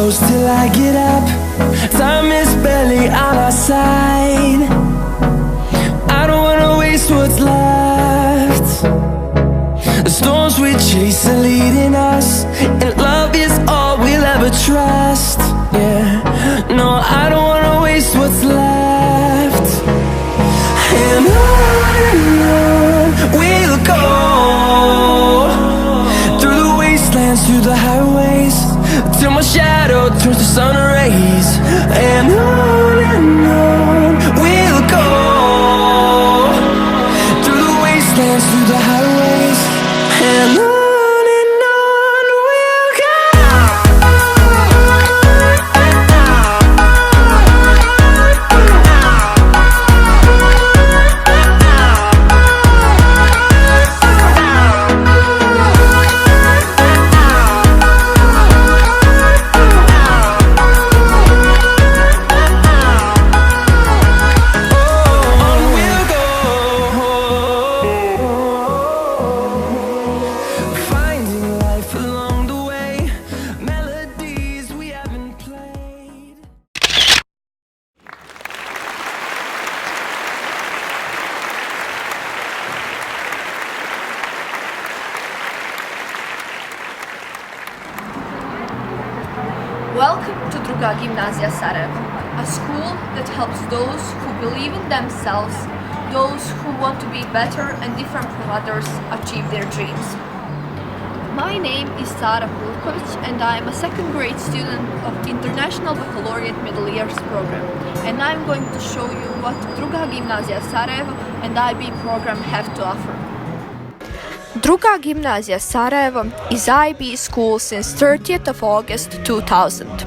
close till I get up. Time is barely on our side. I don't wanna waste what's left. The storms we chase are leading us, and love is all we'll ever trust. Yeah, no, I don't wanna waste what's left. And on we'll go, through the wastelands, through the highways, till my shadow turns to sun rays. And on we'll go, through the wastelands, through the highways, and on. Welcome to Druga gimnazija Sarajevo, a school that helps those who believe in themselves, those who want to be better and different from others, achieve their dreams. My name is Sara Purković and I am a second grade student of International Baccalaureate Middle Years program, and I'm going to show you what Druga gimnazija Sarajevo and IB program have to offer. Druga gimnazija Sarajevo is IB school since 30th of August 2000.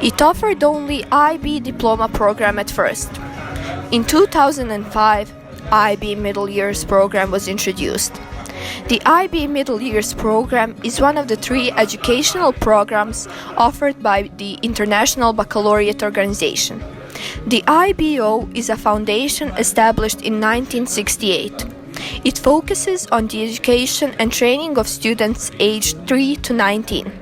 It offered only IB diploma program at first. In 2005, IB Middle Years program was introduced. The IB Middle Years program is one of the 3 educational programs offered by the International Baccalaureate Organization. The IBO is a foundation established in 1968. It focuses on the education and training of students aged 3 to 19.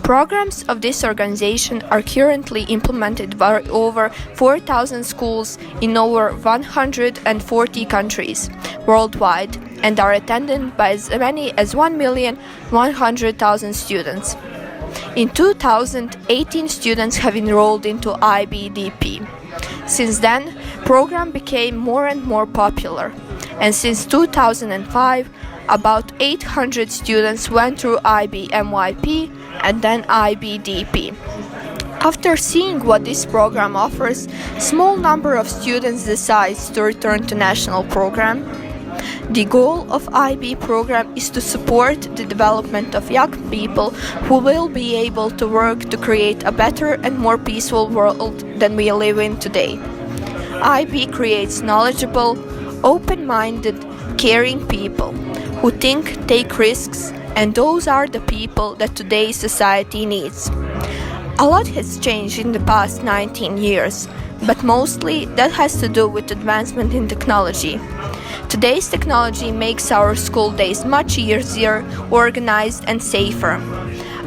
Programs of this organization are currently implemented by over 4,000 schools in over 140 countries worldwide and are attended by as many as 1,100,000 students. In 2000, 18 students have enrolled into IBDP. Since then, program became more and more popular. And since 2005, about 800 students went through IBMYP and then IBDP. After seeing what this program offers, a small number of students decides to return to national program. The goal of IB program is to support the development of young people who will be able to work to create a better and more peaceful world than we live in today. IB creates knowledgeable, open-minded, caring people who think, take risks, and those are the people that today's society needs. A lot has changed in the past 19 years, but mostly that has to do with advancement in technology. Today's technology makes our school days much easier, organized, and safer.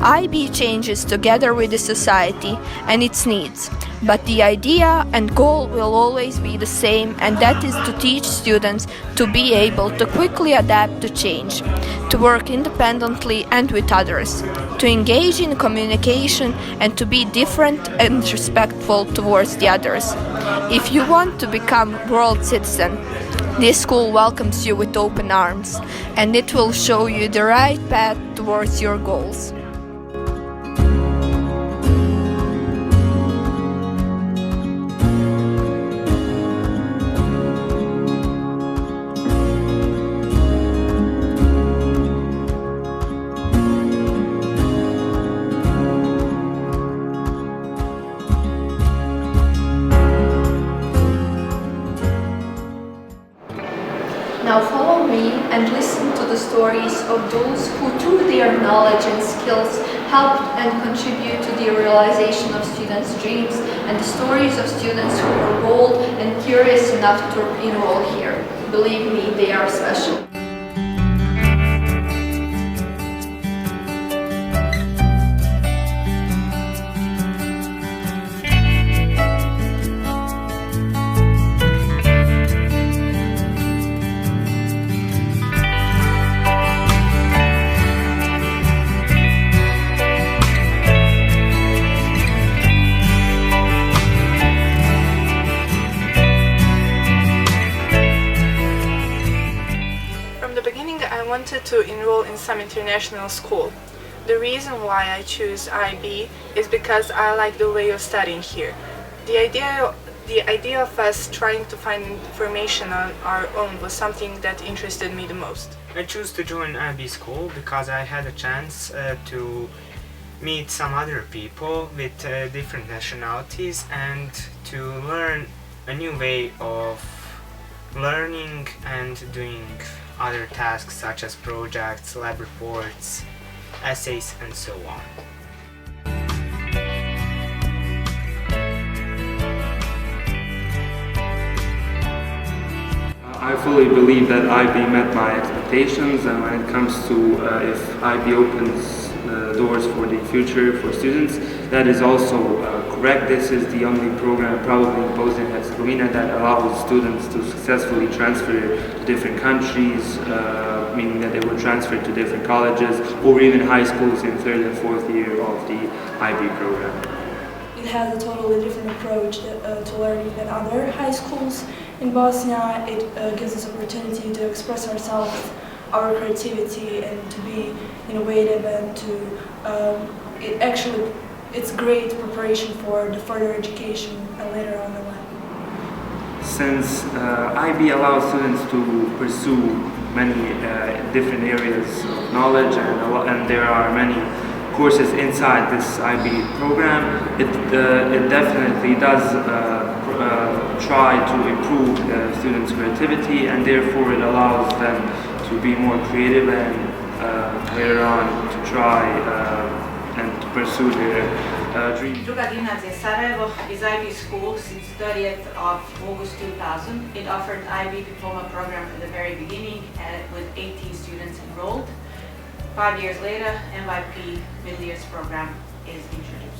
IB changes together with the society and its needs, but the idea and goal will always be the same, and that is to teach students to be able to quickly adapt to change, to work independently and with others, to engage in communication and to be different and respectful towards the others. If you want to become world citizen, this school welcomes you with open arms, and it will show you the right path towards your goals. Now follow me and listen to the stories of those who through their knowledge and skills helped and contribute to the realization of students' dreams, and the stories of students who were bold and curious enough to enroll here. Believe me, they are special. to enroll in some international school. The reason why I choose IB is because I like the way of studying here. The idea of us trying to find information on our own was something that interested me the most. I chose to join IB school because I had a chance to meet some other people with different nationalities and to learn a new way of learning and doing other tasks such as projects, lab reports, essays and so on. I fully believe that IB met my expectations, and when it comes to if IB opens doors for the future for students, that is also correct. This is the only program probably in Bosnia and Herzegovina that allows students to successfully transfer to different countries, meaning that they will transfer to different colleges or even high schools in 3rd and 4th year of the IB program. It has a totally different approach to learning than other high schools in Bosnia. It gives us opportunity to express ourselves, our creativity, and to be innovative, and to it's great preparation for the further education later on in life. Since IB allows students to pursue many different areas of knowledge, and there are many courses inside this IB program, it definitely does try to improve the students' creativity, and therefore it allows them to be more creative and later on to try and to pursue their dreams. Druga gimnazija Sarajevo is IB school since 30th of August 2000. It offered IB diploma program from the very beginning with 18 students enrolled. 5 years later, MYP middle years program is introduced.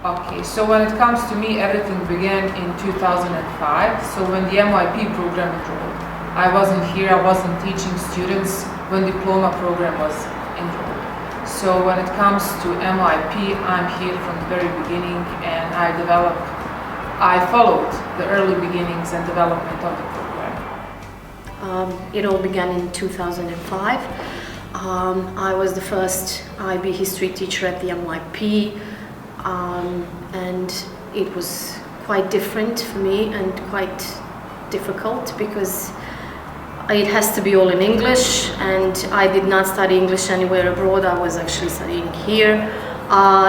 Okay, so when it comes to me, everything began in 2005. So when the MYP program enrolled, I wasn't here, I wasn't teaching students when diploma program was enrolled. So when it comes to MYP, I'm here from the very beginning, and I followed the early beginnings and development of the program. It all began in 2005. I was the first IB history teacher at the MYP. And it was quite different for me and quite difficult because it has to be all in English, and I did not study English anywhere abroad. I was actually studying here.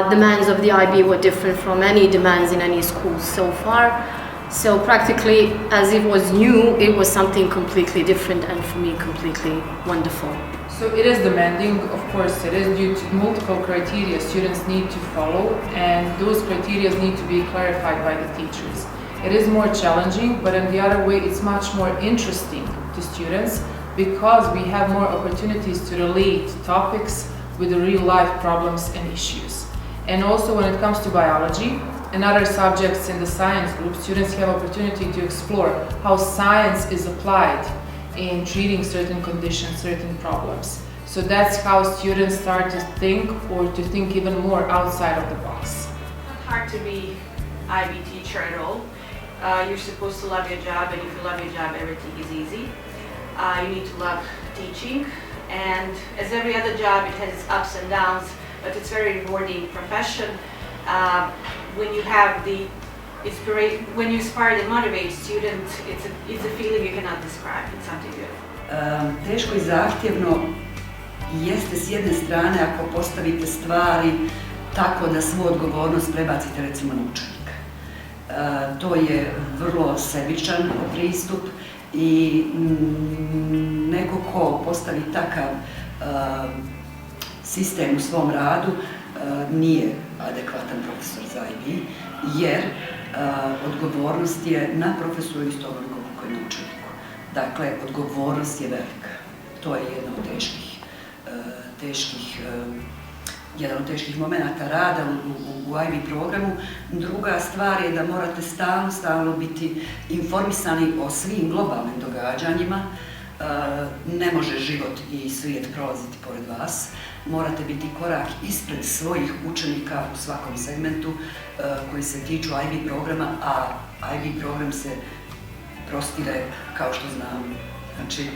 Demands of the IB were different from any demands in any school so far. So practically, as it was new, it was something completely different, and for me completely wonderful. So it is demanding, of course it is, due to multiple criteria students need to follow, and those criteria need to be clarified by the teachers. It is more challenging, but in the other way it's much more interesting to students because we have more opportunities to relate topics with the real life problems and issues. And also when it comes to biology and other subjects in the science group, students have opportunity to explore how science is applied in treating certain conditions, certain problems. So that's how students start to think, or to think even more outside of the box. It's not hard to be IB teacher at all. You're supposed to love your job, and if you love your job, everything is easy. You need to love teaching, and as every other job, it has its ups and downs, but it's a very rewarding profession. When you have the when you inspire and motivate students, it's a feeling you cannot describe. It's something good. Teško i zahtjevno jeste s jedne strane ako postavite stvari tako da svu odgovornost prebacite recimo na učenika. To je vrlo sebičan pristup i neko ko postavi takav sistem u svom radu nije adekvatan profesor za IB, jer odgovornost je na profesoru isto onoliko kako je na učeniku. Dakle, odgovornost je velika. To je jedna od teških jedan od teških momenata rada u IB programu. Druga stvar je da morate stalno biti informisani o svim globalnim događanjima. Ne može život i svijet prolaziti pored vas. Morate biti korak ispred svojih učenika u svakom segmentu koji se tiču IB programa, a IB program se prostire, kao što znamo, znači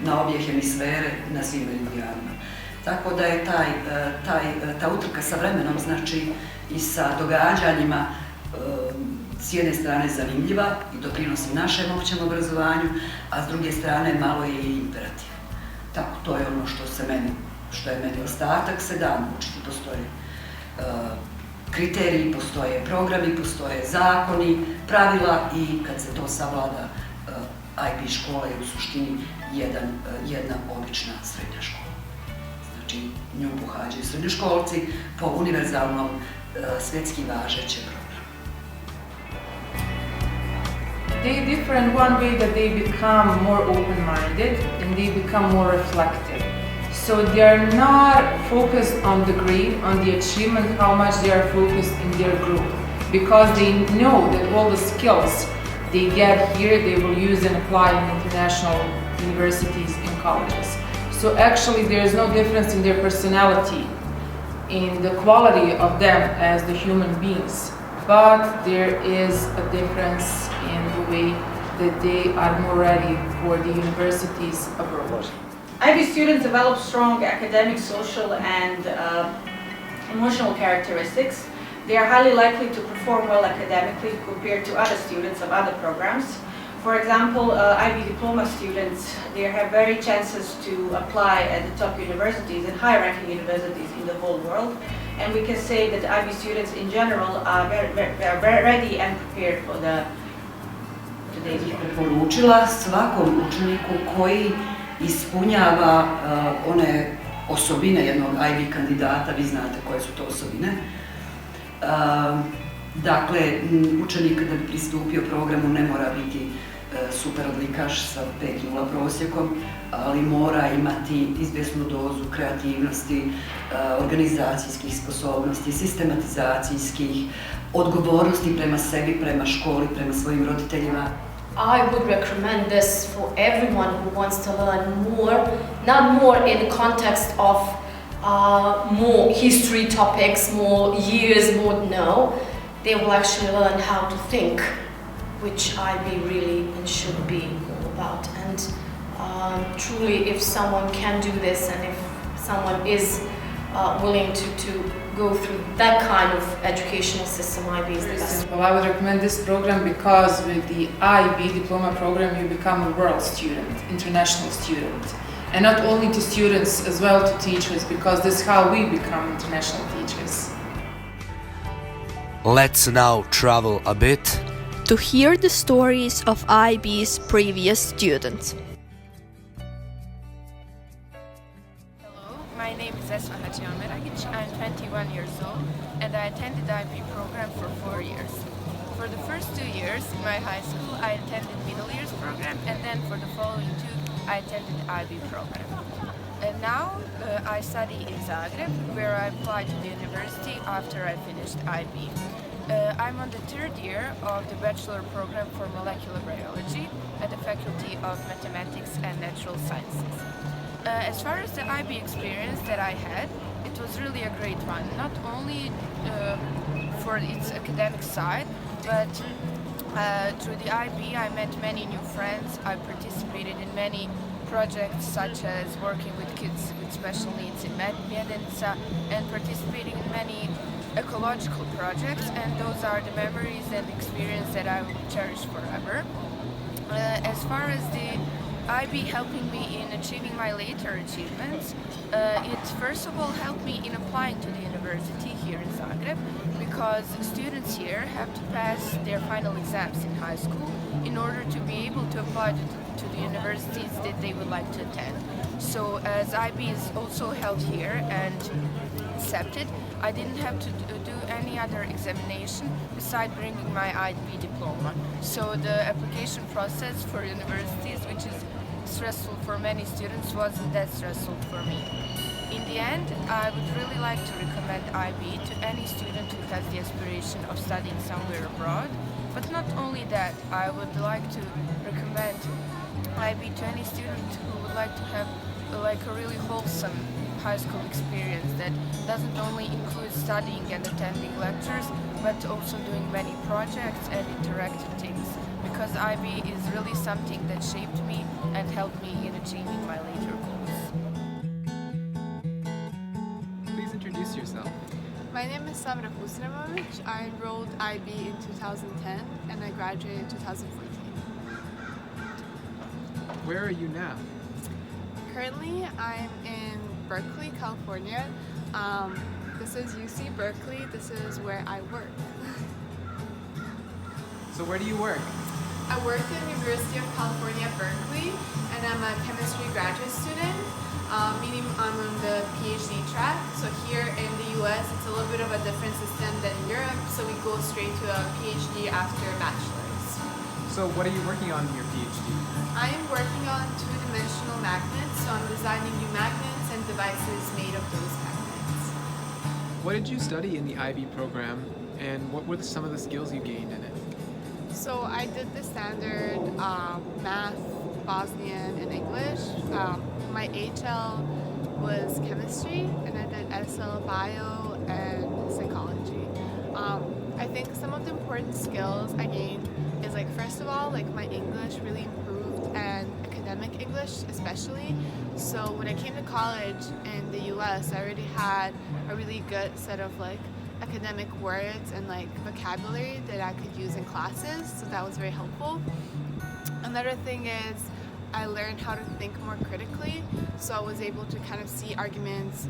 na obje hemisfere, na svim meridijanima. Tako da je ta utrka sa vremenom, znači i sa događanjima, s jedne strane zanimljiva i doprinosi našem općem obrazovanju, a s druge strane malo je i imperativ. Tako, to je ono što je meni ostatak. Se da naučiti, postoje kriteriji, postoje programi, postoje zakoni, pravila i kad se to savlada, IB škola je u suštini jedna obična srednja škola. Znači, nju pohađaju srednjoškolci po univerzalnom svjetski važećem programu. They differ in one way that they become more open-minded and they become more reflective. So they're not focused on the grade, on the achievement, how much they are focused in their group. Because they know that all the skills they get here, they will use and apply in international universities and colleges. So actually there is no difference in their personality, in the quality of them as the human beings. But there is a difference in the way that they are more ready for the universities abroad. IB students develop strong academic, social, and emotional characteristics. They are highly likely to perform well academically compared to other students of other programs. For example, IB diploma students, they have very chances to apply at the top universities and high-ranking universities in the whole world. And we can say that IB students in general are very ready and prepared for today's world. Preporučila svakom učeniku koji ispunjava one osobine jednog IB kandidata, vi znate koje su to osobine. Dakle, učenik da bi pristupio programu ne mora biti super odlikaš sa 5.0 prosjekom, ali mora imati izvjesnu dozu kreativnosti, organizacijskih sposobnosti, sistematizacijskih, odgovornosti prema sebi, prema školi, prema svojim roditeljima. I would recommend this for everyone who wants to learn more, not more in the context of more history topics, more years, more no. They will actually learn how to think, which IB really and should be all about. And truly, if someone can do this and if someone is willing to go through that kind of educational system, IB is the best. Well, I would recommend this program because with the IB diploma program you become a world student, international student. And not only to students, as well to teachers, because this is how we become international teachers. Let's now travel a bit To hear the stories of IB's previous students. Hello, my name is Osmo. I'm 21 years old and I attended the IB program for 4 years. For the first 2 years in my high school I attended middle years program, and then for the following 2 I attended the IB program. And now I study in Zagreb, where I applied to the university after I finished IB. I'm on the 3rd year of the bachelor program for molecular biology at the Faculty of Mathematics and Natural Sciences. As far as the IB experience that I had, it was really a great one, not only for its academic side, but through the IB I met many new friends. I participated in many projects such as working with kids with special needs in Mjedenca and participating in many ecological projects, and those are the memories and experience that I will cherish forever. As far as the IB helping me in achieving my later achievements, it first of all helped me in applying to the university here in Zagreb, because students here have to pass their final exams in high school in order to be able to apply to the universities that they would like to attend. So as IB is also held here and accepted, I didn't have to do any other examination besides bringing my IB diploma. So the application process for universities, which is stressful for many students, wasn't that stressful for me. In the end, I would really like to recommend IB to any student who has the aspiration of studying somewhere abroad. But not only that, I would like to recommend IB to any student who would like to have a really wholesome high school experience that doesn't only include studying and attending lectures, but also doing many projects and interactive things. Because IB is really something that shaped me and helped me in achieving my later goals. Please introduce yourself. My name is Sara Purković. I enrolled IB in 2010 and I graduated in 2014. Where are you now? Currently, I'm in Berkeley, California. This is UC Berkeley. This is where I work. So where do you work? I work at the University of California, Berkeley, and I'm a chemistry graduate student, meaning I'm on the PhD track. So here in the US, it's a little bit of a different system than in Europe, so we go straight to a PhD after a bachelor's. So what are you working on in your PhD? I am working on two-dimensional magnets, so I'm designing new magnets and devices made of those magnets. What did you study in the IB program, and what were some of the skills you gained in it? So I did the standard math, Bosnian, and English. My HL was chemistry, and I did SL bio and psychology. I think some of the important skills I gained is like, first of all, like my English really improved, and academic English especially. So when I came to college in the US, I already had a really good set of like academic words and like vocabulary that I could use in classes, so that was very helpful. Another thing is I learned how to think more critically, so I was able to kind of see arguments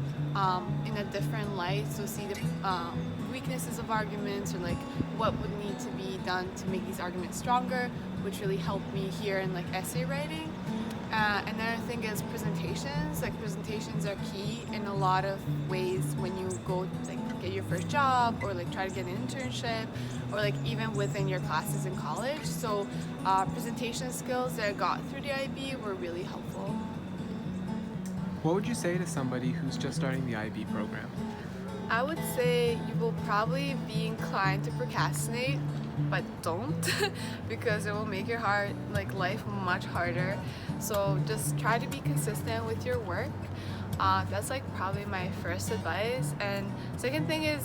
in a different light, so see the weaknesses of arguments or like what would need to be done to make these arguments stronger, which really helped me here in like essay writing. Another thing is presentations. Like presentations are key in a lot of ways when you go like get your first job or like try to get an internship or like even within your classes in college. So presentation skills that I got through the IB were really helpful. What would you say to somebody who's just starting the IB program? I would say you will probably be inclined to procrastinate, but don't because it will make your life much harder. So just try to be consistent with your work. That's like probably my first advice. And second thing is,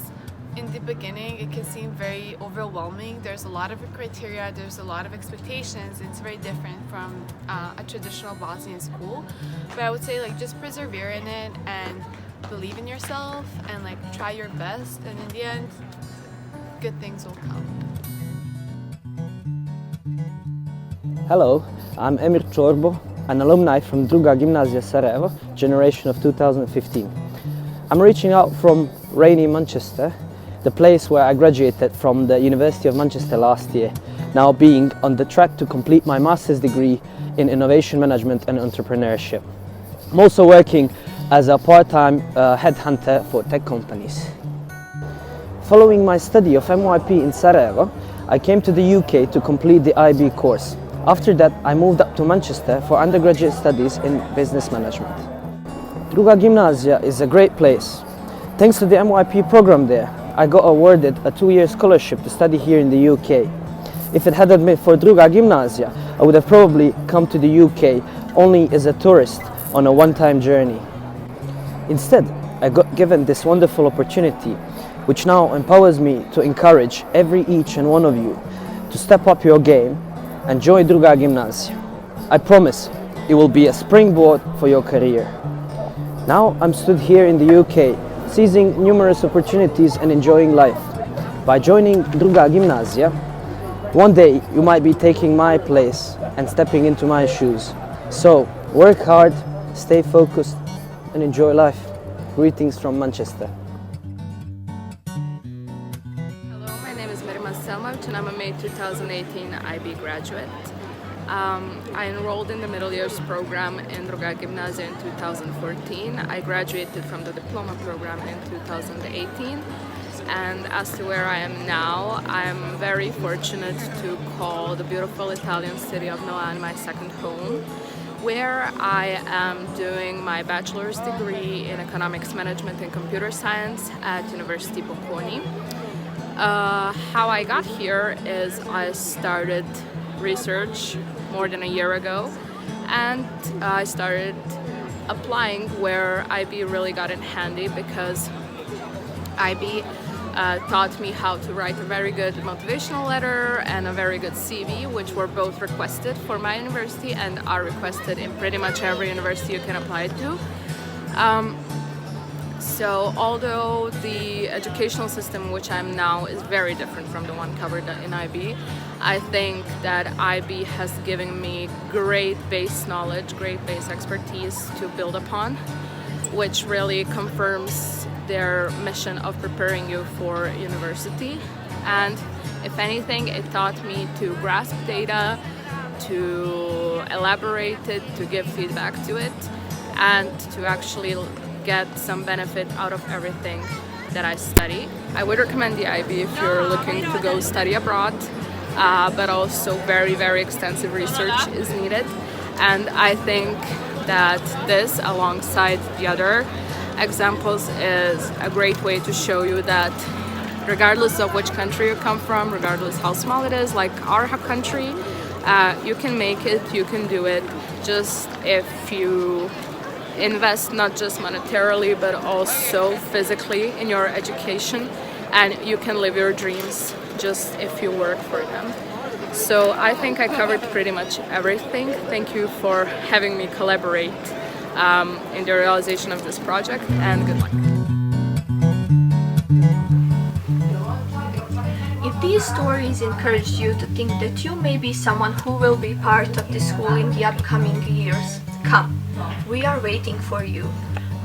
in the beginning it can seem very overwhelming. There's a lot of criteria, there's a lot of expectations. It's very different from a traditional Bosnian school. But I would say like just persevere in it and believe in yourself and like try your best, and in the end good things will come. Hello, I'm Emir Čorbo, an alumni from Druga gimnazija Sarajevo, generation of 2015. I'm reaching out from rainy Manchester, the place where I graduated from the University of Manchester last year, now being on the track to complete my master's degree in innovation management and entrepreneurship. I'm also working as a part-time headhunter for tech companies. Following my study of MYP in Sarajevo, I came to the UK to complete the IB course. After that, I moved up to Manchester for undergraduate studies in business management. Druga gimnazija is a great place. Thanks to the MYP program there, I got awarded a 2-year scholarship to study here in the UK. If it hadn't been for Druga gimnazija, I would have probably come to the UK only as a tourist on a one-time journey. Instead, I got given this wonderful opportunity, which now empowers me to encourage each and one of you to step up your game and join Druga gimnazija. I promise it will be a springboard for your career. Now I'm stood here in the UK, seizing numerous opportunities and enjoying life. By joining Druga gimnazija, one day you might be taking my place and stepping into my shoes. So work hard, stay focused, and enjoy life. Greetings from Manchester. And I'm a May 2018 IB graduate. I enrolled in the middle years program in Druga gimnazija in 2014. I graduated from the diploma program in 2018. And as to where I am now, I'm very fortunate to call the beautiful Italian city of Milan my second home. where I am doing my bachelor's degree in economics management and computer science at University Bocconi. How I got here is I started research more than a year ago, and I started applying where IB really got in handy, because IB taught me how to write a very good motivational letter and a very good CV, which were both requested for my university and are requested in pretty much every university you can apply to. So although the educational system which I'm now is very different from the one covered in IB, I think that IB has given me great base knowledge, great base expertise to build upon, which really confirms their mission of preparing you for university. And if anything, it taught me to grasp data, to elaborate it, to give feedback to it, and to actually get some benefit out of everything that I study. I would recommend the IB if you're looking to go study abroad, but also very, very extensive research is needed. And I think that this, alongside the other examples, is a great way to show you that regardless of which country you come from, regardless how small it is, like our country, you can make it, you can do it, just if you invest not just monetarily but also physically in your education, and you can live your dreams just if you work for them. So I think I covered pretty much everything. Thank you for having me collaborate in the realization of this project, and good luck. If these stories encouraged you to think that you may be someone who will be part of the school in the upcoming years, come. We are waiting for you.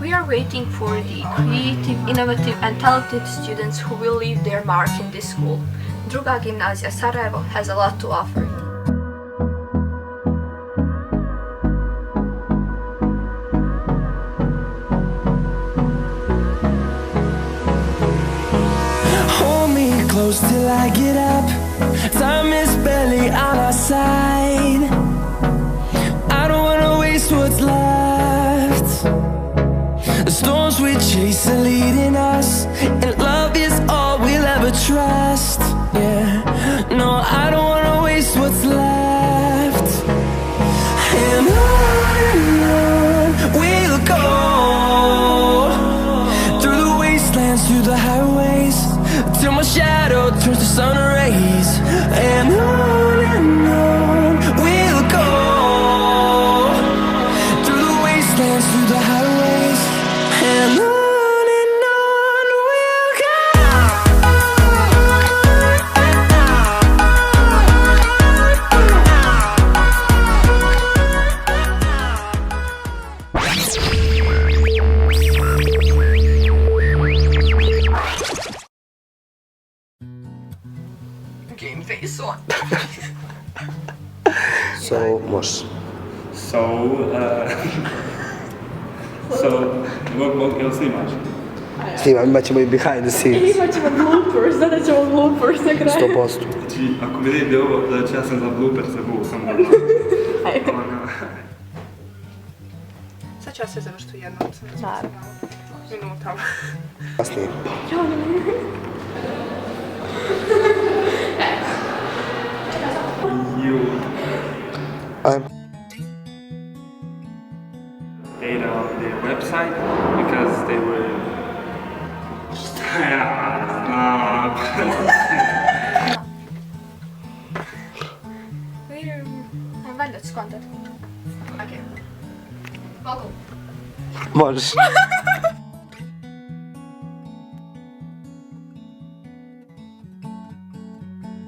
We are waiting for the creative, innovative and talented students who will leave their mark in this school. Druga gimnazija Sarajevo has a lot to offer. Hold me close till I get up. Time is barely on our side. I don't wanna waste what's left. The storms we chase are leading us, and love is all we'll ever trust. Yeah, no, I don't wanna waste what's left. And on we'll go, through the wastelands, through the highways, till my shadow turns to sun rays. And on we'll go, through the wastelands, through the highways, and on. Game face on. So, može. Jel snimaš? Snimam, imat ćemo i behind the scenes. Imat ćemo bloopers, sada ćemo bloopers na kraju. 100%. Znači, ako vidite ovo, znači ja sam za blooper se buvu samo Sad ću ja se završiti u jednom, minutama. Kasnije. Data on their website because they were. Valjda ću skontat. Ok. Mogu. Možeš.